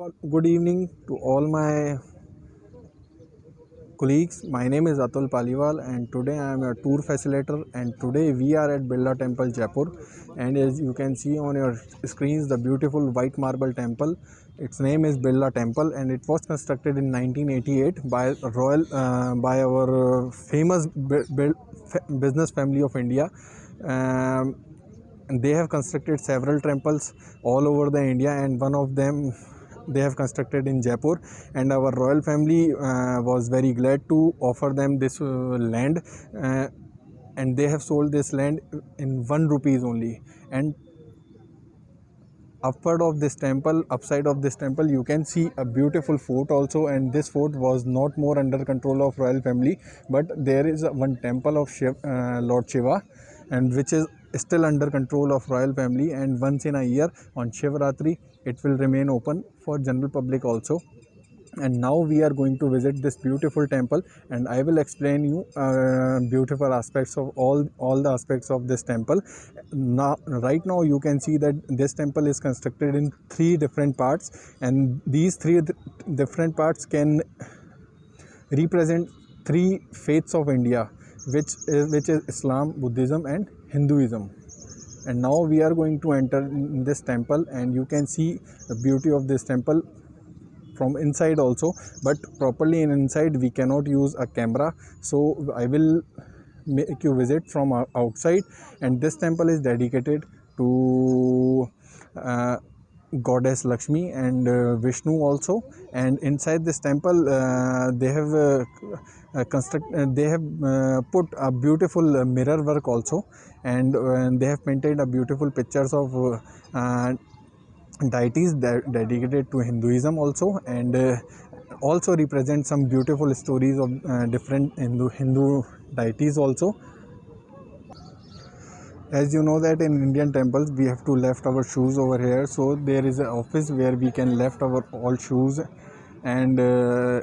Good evening to all my colleagues. My name is Atul Paliwal and today I am a tour facilitator, and today we are at Birla Temple, Jaipur. And as you can see on your screens, the beautiful white marble temple. Its name is Birla Temple and it was constructed in 1988 by our famous business family of India. Um, they have constructed several temples all over the India, and one of them they have constructed in Jaipur, and our royal family was very glad to offer them this land, and they have sold this land in 1 rupees only. And upside of this temple, you can see a beautiful fort also, and this fort was not more under control of royal family, but there is one temple of Lord Shiva, and which is still under control of royal family, and once in a year on Shivratri it will remain open for general public also. And now we are going to visit this beautiful temple, and I will explain you beautiful aspects of all the aspects of this temple. Now right now you can see that this temple is constructed in 3 different parts, and these different parts can represent 3 faiths of India, which is Islam, Buddhism and Hinduism. And now we are going to enter in this temple, and you can see the beauty of this temple from inside also, but properly in inside we cannot use a camera, so I will make you visit from outside. And this temple is dedicated to goddess Lakshmi and Vishnu also. And inside this temple they have put a beautiful mirror work also, and they have painted a beautiful pictures of deities dedicated to Hinduism also, and also represent some beautiful stories of different Hindu deities also. As you know that in Indian temples we have to left our shoes over here, so there is an office where we can left our all shoes and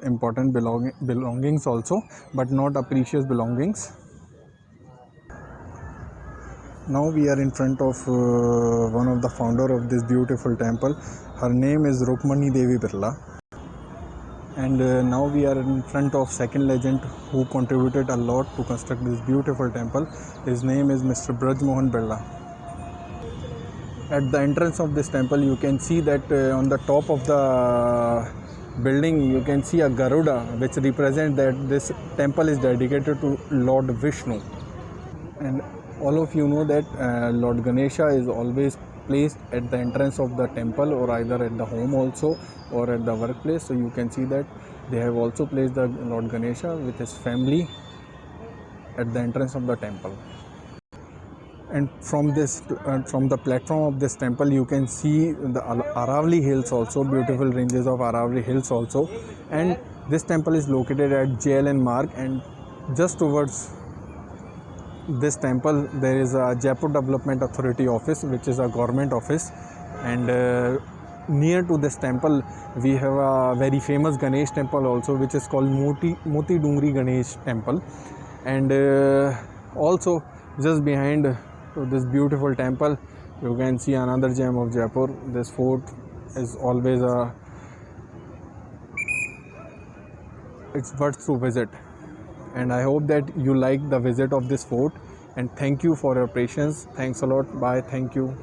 important belongings also, but not a precious belongings. Now we are in front of one of the founder of this beautiful temple. Her name is Rukmani Devi Birla. And now we are in front of second legend who contributed a lot to construct this beautiful temple. His name is Mr. Braj Mohan Birla. At the entrance of this temple, you can see that on the top of the building you can see a Garuda, which represents that this temple is dedicated to Lord Vishnu. And all of you know that Lord Ganesha is always placed at the entrance of the temple, or either at the home also or at the workplace. So you can see that they have also placed the Lord Ganesha with his family at the entrance of the temple. And from the platform of this temple you can see the Aravali Hills also, beautiful ranges of Aravali Hills also. And this temple is located at JLN Marg, and just towards this temple there is a Jaipur Development Authority office, which is a government office. And near to this temple we have a very famous Ganesh temple also, which is called Moti Dungri Ganesh temple. And also just behind to this beautiful temple you can see another gem of Jaipur. This fort is always it's worth to visit, and I hope that you like the visit of this fort. And thank you for your patience. Thanks a lot. Bye. Thank you.